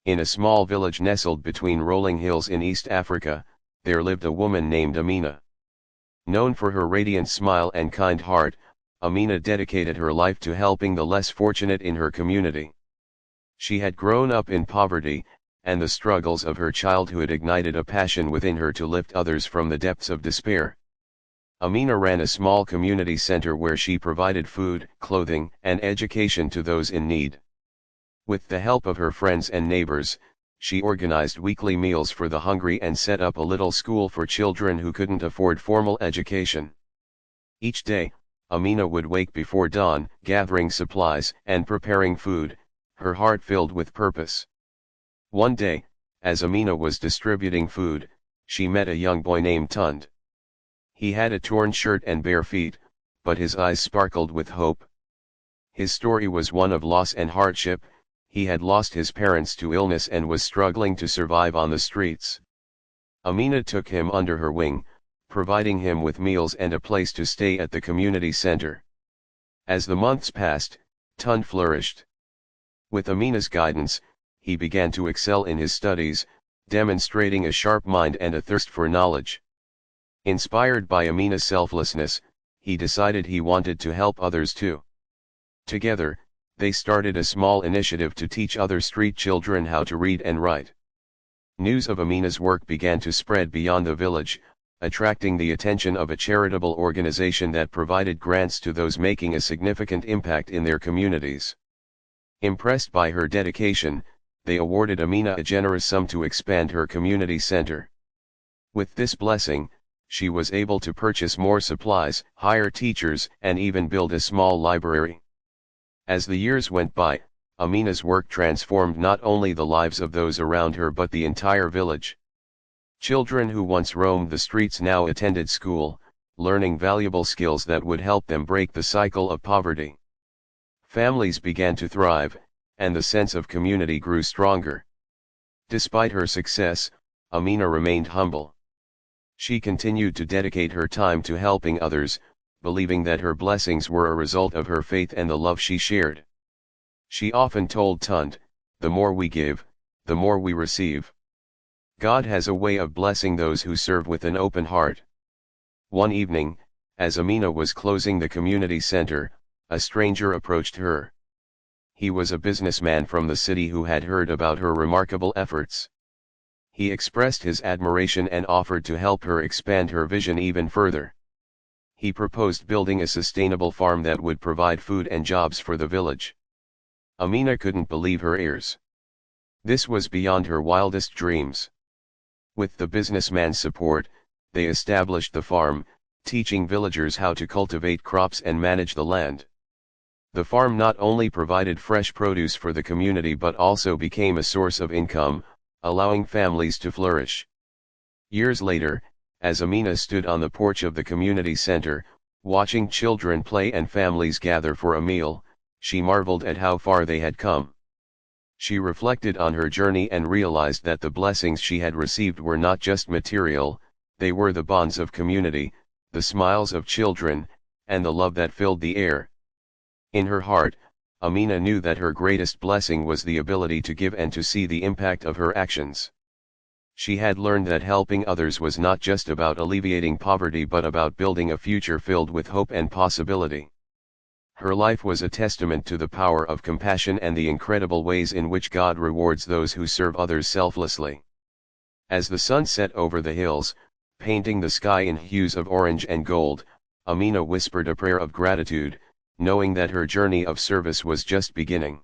In a small village nestled between rolling hills in East Africa, there lived a woman named Amina. Known for her radiant smile and kind heart, Amina dedicated her life to helping the less fortunate in her community. She had grown up in poverty, and the struggles of her childhood ignited a passion within her to lift others from the depths of despair. Amina ran a small community center where she provided food, clothing, and education to those in need. With the help of her friends and neighbors, she organized weekly meals for the hungry and set up a little school for children who couldn't afford formal education. Each day, Amina would wake before dawn, gathering supplies and preparing food, her heart filled with purpose. One day, as Amina was distributing food, she met a young boy named Tund. He had a torn shirt and bare feet, but his eyes sparkled with hope. His story was one of loss and hardship. He had lost his parents to illness and was struggling to survive on the streets. Amina took him under her wing, providing him with meals and a place to stay at the community center. As the months passed, Tund flourished. With Amina's guidance, he began to excel in his studies, demonstrating a sharp mind and a thirst for knowledge. Inspired by Amina's selflessness, he decided he wanted to help others too. Together, they started a small initiative to teach other street children how to read and write. News of Amina's work began to spread beyond the village, attracting the attention of a charitable organization that provided grants to those making a significant impact in their communities. Impressed by her dedication, they awarded Amina a generous sum to expand her community center. With this blessing, she was able to purchase more supplies, hire teachers, and even build a small library. As the years went by, Amina's work transformed not only the lives of those around her but the entire village. Children who once roamed the streets now attended school, learning valuable skills that would help them break the cycle of poverty. Families began to thrive, and the sense of community grew stronger. Despite her success, Amina remained humble. She continued to dedicate her time to helping others, believing that her blessings were a result of her faith and the love she shared. She often told Tund, "The more we give, the more we receive." God has a way of blessing those who serve with an open heart. One evening, as Amina was closing the community center, a stranger approached her. He was a businessman from the city who had heard about her remarkable efforts. He expressed his admiration and offered to help her expand her vision even further. He proposed building a sustainable farm that would provide food and jobs for the village. Amina couldn't believe her ears. This was beyond her wildest dreams. With the businessman's support, they established the farm, teaching villagers how to cultivate crops and manage the land. The farm not only provided fresh produce for the community but also became a source of income, allowing families to flourish. Years later, as Amina stood on the porch of the community center, watching children play and families gather for a meal, she marveled at how far they had come. She reflected on her journey and realized that the blessings she had received were not just material, they were the bonds of community, the smiles of children, and the love that filled the air. In her heart, Amina knew that her greatest blessing was the ability to give and to see the impact of her actions. She had learned that helping others was not just about alleviating poverty but about building a future filled with hope and possibility. Her life was a testament to the power of compassion and the incredible ways in which God rewards those who serve others selflessly. As the sun set over the hills, painting the sky in hues of orange and gold, Amina whispered a prayer of gratitude, knowing that her journey of service was just beginning.